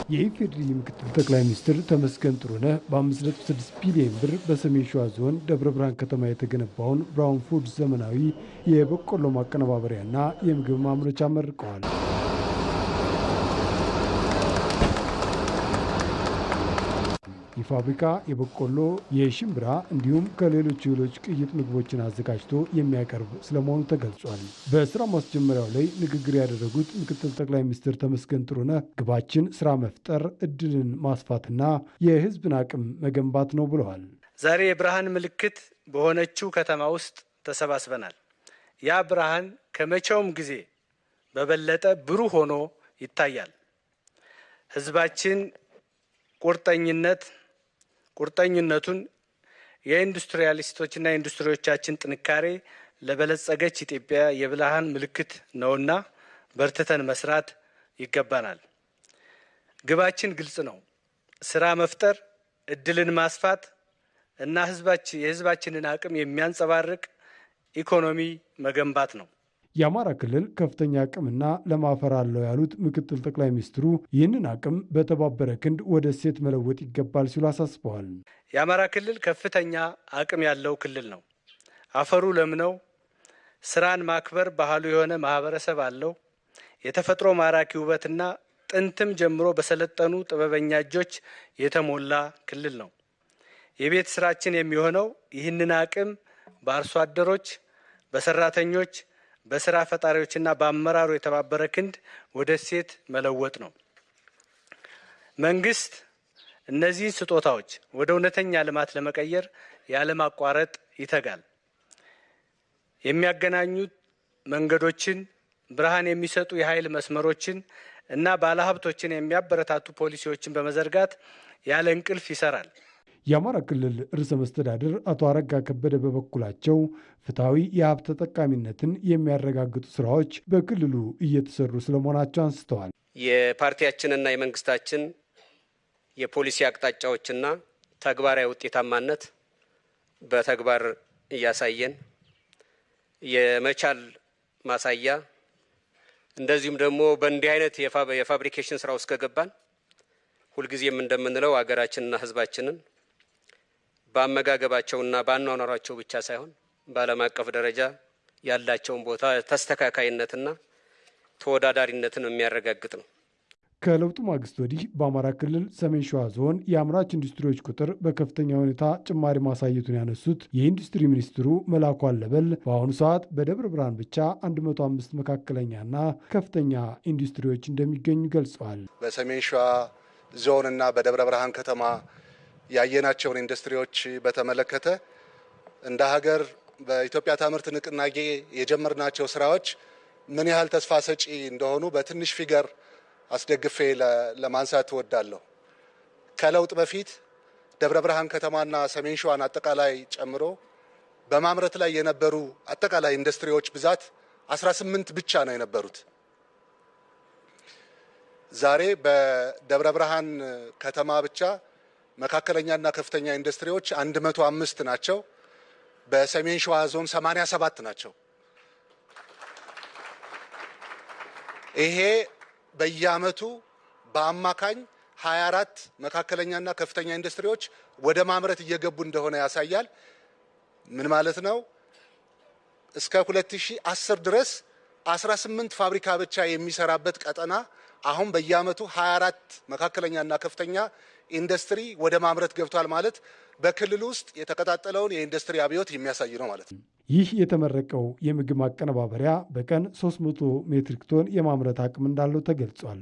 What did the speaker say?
የኢፌዴሪ ምክትል ጠቅላይ ሚኒስትር ተመስገን ጥሩነህ በ5.6 ቢሊዮን ብር በሰሜን ሸዋ ዞን ደብረ ብርሃን ከተማ የተገነባውን ብራውን ፉድ ዘመናዊ የበቆሎ ማቀነባበሪያና የምግብ ማምረቻ መርቀዋል። ይህ ፋብሪካ የበቆሎ፣ የሽምብራ እንዲሁም ከሌሎች እህሎች ቅይጥ ምግቦችን አዘጋጅቶ የሚያቀርብ ስለመሆኑ ተገልጿል። በስራ ማስጀመሪያው ላይ ንግግር ያደረጉት ምክትል ጠቅላይ ሚኒስትር ተመስገን ጥሩነህ ግባችን ስራ መፍጠር፣ እድልን ማስፋትና የህዝብን አቅም መገንባት ነው ብለዋል። ዛሬ የብርሃን ምልክት በሆነችው ከተማ ውስጥ ተሰባስበናል። ያ ብርሃን ከመቼውም ጊዜ በበለጠ ብሩህ ሆኖ ይታያል። ህዝባችን ቁርጠኝነቱን የኢንዱስትሪያሊስቶችና የኢንዱስትሪዎቻችን ጥንካሬ ለበለጸገች ኢትዮጵያ የብርሃን ምልክት ነውና በርትተን መስራት ይገባናል። ግባችን ግልጽ ነው። ስራ መፍጠር፣ እድልን ማስፋት እና የህዝባችንን አቅም የሚያንጸባርቅ ኢኮኖሚ መገንባት ነው። የአማራ ክልል ከፍተኛ አቅምና ለም አፈር አለው ያሉት ምክትል ጠቅላይ ሚኒስትሩ ይህንን አቅም በተባበረ ክንድ ወደ እሴት መለወጥ ይገባል ሲሉ አሳስበዋል። የአማራ ክልል ከፍተኛ አቅም ያለው ክልል ነው። አፈሩ ለም ነው። ስራን ማክበር ባህሉ የሆነ ማህበረሰብ አለው። የተፈጥሮ ማራኪ ውበትና ጥንትም ጀምሮ በሰለጠኑ ጥበበኛ እጆች የተሞላ ክልል ነው። የቤት ስራችን የሚሆነው ይህንን አቅም በአርሶ አደሮች፣ በሰራተኞች፣ በስራ ፈጣሪዎችና በአመራሩ የተባበረ ክንድ ወደ እሴት መለወጥ ነው። መንግስት እነዚህን ስጦታዎች ወደ እውነተኛ ልማት ለመቀየር ያለማቋረጥ ይተጋል። የሚያገናኙት መንገዶችን፣ ብርሃን የሚሰጡ የኃይል መስመሮችን እና ባለሀብቶችን የሚያበረታቱ ፖሊሲዎችን በመዘርጋት ያለ እንቅልፍ ይሰራል። የአማራ ክልል ርዕሰ መስተዳድር አቶ አረጋ ከበደ በበኩላቸው ፍትሐዊ የሀብት ተጠቃሚነትን የሚያረጋግጡ ስራዎች በክልሉ እየተሰሩ ስለመሆናቸው አንስተዋል። የፓርቲያችንና የመንግስታችን የፖሊሲ አቅጣጫዎችና ተግባራዊ ውጤታማነት በተግባር እያሳየን የመቻል ማሳያ እንደዚሁም ደግሞ በእንዲህ አይነት የፋብሪኬሽን ስራ ውስጥ ከገባን ሁልጊዜም እንደምንለው ሀገራችንና ህዝባችንን በአመጋገባቸውና በአኗኗራቸው ብቻ ሳይሆን በዓለም አቀፍ ደረጃ ያላቸውን ቦታ ተስተካካይነትና ተወዳዳሪነትን የሚያረጋግጥ ነው። ከለውጡ ማግስት ወዲህ በአማራ ክልል ሰሜን ሸዋ ዞን የአምራች ኢንዱስትሪዎች ቁጥር በከፍተኛ ሁኔታ ጭማሪ ማሳየቱን ያነሱት የኢንዱስትሪ ሚኒስትሩ መላኩ አለበል በአሁኑ ሰዓት በደብረ ብርሃን ብቻ 105 መካከለኛና ከፍተኛ ኢንዱስትሪዎች እንደሚገኙ ገልጸዋል። በሰሜን ሸዋ ዞንና በደብረ ብርሃን ከተማ ያየናቸውን ኢንዱስትሪዎች በተመለከተ እንደ ሀገር በኢትዮጵያ ታምርት ንቅናቄ የጀመርናቸው ስራዎች ምን ያህል ተስፋ ሰጪ እንደሆኑ በትንሽ ፊገር አስደግፌ ለማንሳት እወዳለሁ። ከለውጥ በፊት ደብረ ብርሃን ከተማና ሰሜን ሸዋን አጠቃላይ ጨምሮ በማምረት ላይ የነበሩ አጠቃላይ ኢንዱስትሪዎች ብዛት 18 ብቻ ነው የነበሩት። ዛሬ በደብረ ብርሃን ከተማ ብቻ መካከለኛና ከፍተኛ ኢንዱስትሪዎች 105 ናቸው። በሰሜን ሸዋ ዞን 87 ናቸው። ይሄ በየአመቱ በአማካኝ 24 መካከለኛና ከፍተኛ ኢንዱስትሪዎች ወደ ማምረት እየገቡ እንደሆነ ያሳያል። ምን ማለት ነው? እስከ 2010 ድረስ 18 ፋብሪካ ብቻ የሚሰራበት ቀጠና አሁን በየአመቱ 24 መካከለኛና ከፍተኛ ኢንዱስትሪ ወደ ማምረት ገብቷል ማለት በክልል ውስጥ የተቀጣጠለውን የኢንዱስትሪ አብዮት የሚያሳይ ነው ማለት ነው። ይህ የተመረቀው የምግብ ማቀነባበሪያ በቀን 300 ሜትሪክ ቶን የማምረት አቅም እንዳለው ተገልጿል።